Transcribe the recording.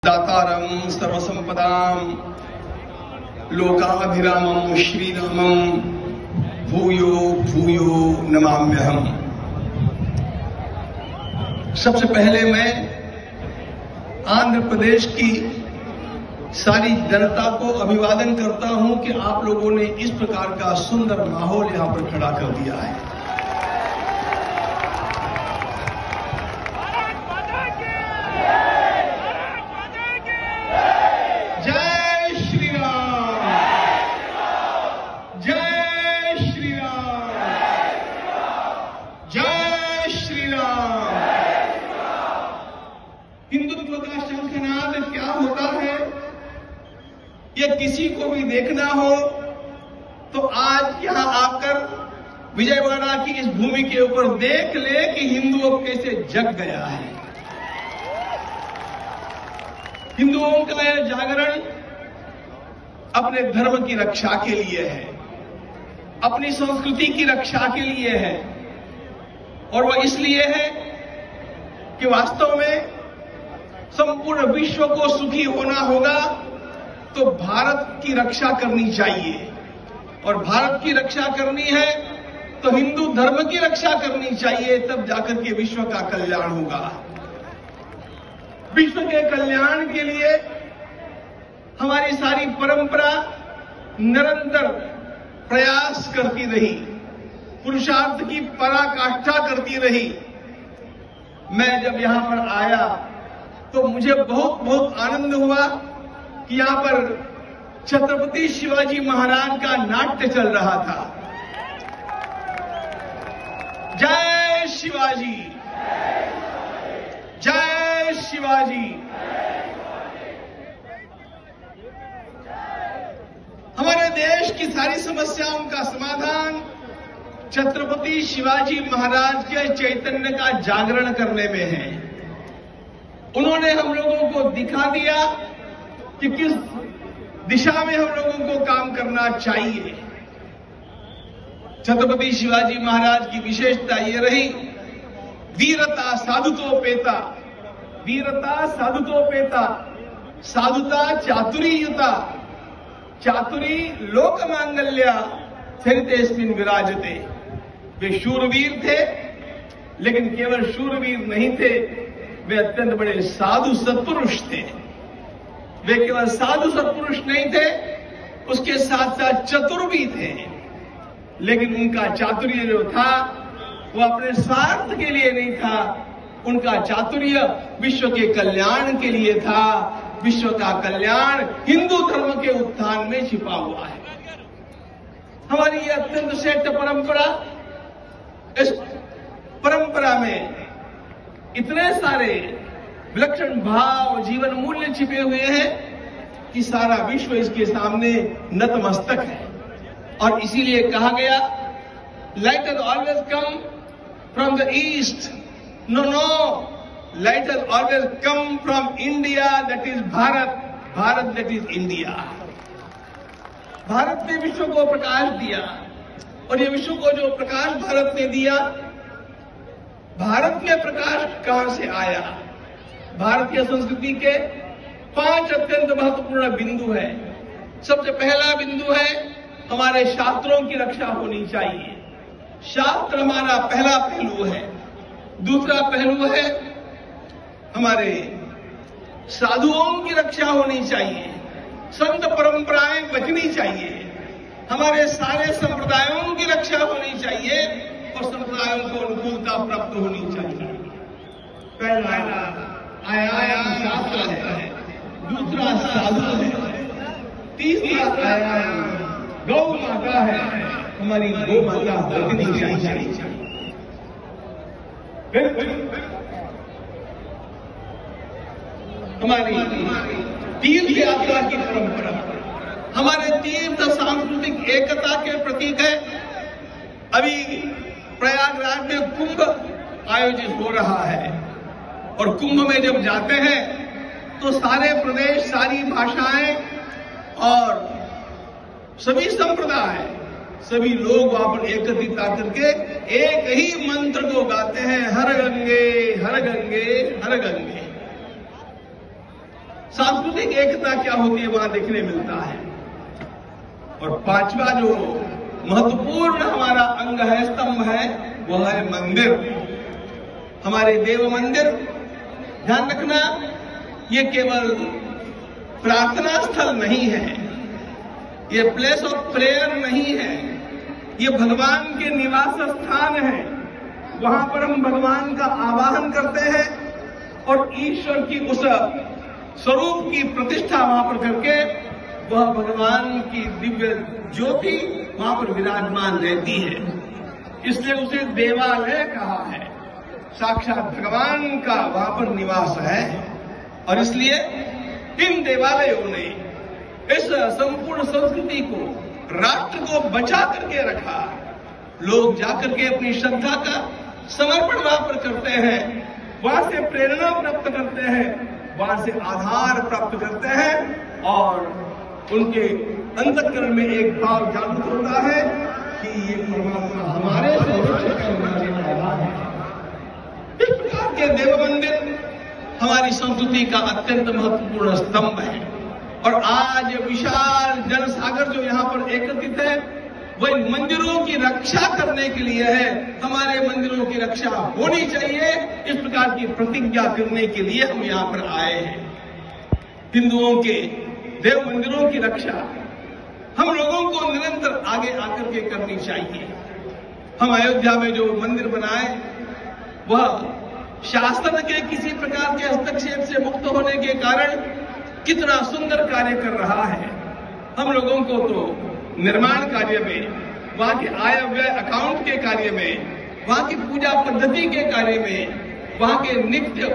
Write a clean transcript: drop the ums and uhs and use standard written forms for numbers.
दातारं सर्वसंपदां लोकाभिरामं श्रीरामं भूयो भूयो नमाम्यहम्। सबसे पहले मैं आंध्र प्रदेश की सारी जनता को अभिवादन करता हूं कि आप लोगों ने इस प्रकार का सुंदर माहौल यहां पर खड़ा कर दिया है। जय श्री राम, जय श्री राम, जय श्री राम। हिंदुत्व का शंखनाद क्या होता है, यह किसी को भी देखना हो तो आज यहां आकर विजयवाड़ा की इस भूमि के ऊपर देख ले कि हिंदुओं कैसे जग गया है। हिंदुओं का यह जागरण अपने धर्म की रक्षा के लिए है, अपनी संस्कृति की रक्षा के लिए है, और वह इसलिए है कि वास्तव में संपूर्ण विश्व को सुखी होना होगा तो भारत की रक्षा करनी चाहिए, और भारत की रक्षा करनी है तो हिंदू धर्म की रक्षा करनी चाहिए, तब जाकर के विश्व का कल्याण होगा। विश्व के कल्याण के लिए हमारी सारी परंपरा निरंतर प्रयास करती रही, पुरुषार्थ की पराकाष्ठा करती रही। मैं जब यहां पर आया तो मुझे बहुत बहुत आनंद हुआ कि यहां पर छत्रपति शिवाजी महाराज का नाट्य चल रहा था। जय शिवाजी, जय शिवाजी। हमारे देश की सारी समस्याओं का समाधान छत्रपति शिवाजी महाराज के चैतन्य का जागरण करने में है। उन्होंने हम लोगों को दिखा दिया कि किस दिशा में हम लोगों को काम करना चाहिए। छत्रपति शिवाजी महाराज की विशेषता ये रही, वीरता साधुतोपेता, वीरता साधुतोपेता, साधुता चातुरीयुता, चातुरी लोकमांगल्या चरितेस्मिन् विराजते। वे शूरवीर थे, लेकिन केवल शूरवीर नहीं थे, वे अत्यंत बड़े साधु सत्पुरुष थे। वे केवल साधु सत्पुरुष नहीं थे, उसके साथ साथ चतुर भी थे। लेकिन उनका चातुर्य जो था वो अपने स्वार्थ के लिए नहीं था, उनका चातुर्य विश्व के कल्याण के लिए था। विश्व का कल्याण हिंदू धर्म के उत्थान में छिपा हुआ है। हमारी ये अत्यंत श्रेष्ठ परंपरा, इस परंपरा में इतने सारे विलक्षण भाव, जीवन मूल्य छिपे हुए हैं कि सारा विश्व इसके सामने नतमस्तक है। और इसीलिए कहा गया, light has always come from the east, no no, light has always come from India, that is Bharat, Bharat that is India. Bharat ने विश्व को प्रकाश दिया, और ये विश्व को जो प्रकाश भारत ने दिया, भारत में प्रकाश कहां से आया? भारतीय संस्कृति के 5 अत्यंत महत्वपूर्ण बिंदु हैं। सबसे पहला बिंदु है, हमारे शास्त्रों की रक्षा होनी चाहिए। शास्त्र हमारा पहला पहलू है। दूसरा पहलू है, हमारे साधुओं की रक्षा होनी चाहिए, संत परंपराएं बचनी चाहिए, हमारे सारे संप्रदायों की रक्षा होनी चाहिए, और संप्रदायों को अनुकूलता प्राप्त होनी चाहिए। पहला आयाम शास्त्र है, दूसरा साधु है, तीसरा आयाम गौ माता है, हमारी गौ माता बचनी चाहिए। हमारी तीर्थ यात्रा की परंपरा हमारे तीर्थ सांस्कृतिक एकता के प्रतीक है। अभी प्रयागराज में कुंभ आयोजित हो रहा है, और कुंभ में जब जाते हैं तो सारे प्रदेश, सारी भाषाएं और सभी संप्रदाय, सभी लोग वहां पर एकत्रित आकर के एक ही मंत्र को गाते हैं, हर गंगे हर गंगे हर गंगे। सांस्कृतिक एकता क्या होती है वहां देखने मिलता है। और पांचवा जो महत्वपूर्ण हमारा अंग है, स्तंभ है, वह है मंदिर, हमारे देव मंदिर। ध्यान रखना, ये केवल प्रार्थना स्थल नहीं है, ये प्लेस ऑफ प्रेयर नहीं है, ये भगवान के निवास स्थान है। वहां पर हम भगवान का आवाहन करते हैं और ईश्वर की उस स्वरूप की प्रतिष्ठा वहां पर करके वह भगवान की दिव्य ज्योति वहां पर विराजमान रहती है। इसलिए उसे देवालय कहा है, साक्षात भगवान का वहां पर निवास है। और इसलिए इन देवालयों ने इस संपूर्ण संस्कृति को, राष्ट्र को बचा करके रखा। लोग जाकर के अपनी श्रद्धा का समर्पण वहां पर करते हैं, वहां से प्रेरणा प्राप्त करते हैं, वहां से आधार प्राप्त करते हैं और उनके अंतःकरण में एक भाव जागृत होता है कि ये परमात्मा हमारे संरक्षक है। इस प्रकार के देव मंदिर हमारी संस्कृति का अत्यंत महत्वपूर्ण स्तंभ है। और आज विशाल जनसागर जो यहां पर एकत्रित है, वह मंदिरों की रक्षा करने के लिए है। हमारे मंदिरों की रक्षा होनी चाहिए, इस प्रकार की प्रतिज्ञा करने के लिए हम यहां पर आए हैं। हिंदुओं के देव मंदिरों की रक्षा हम लोगों को निरंतर आगे आकर के करनी चाहिए। हम अयोध्या में जो मंदिर बनाए, वह शासन के किसी प्रकार के हस्तक्षेप से मुक्त होने के कारण कितना सुंदर कार्य कर रहा है। हम लोगों को तो निर्माण कार्य में, वहां के आय व्यय अकाउंट के कार्य में, वहां की पूजा पद्धति के कार्य में, वहां के नित्य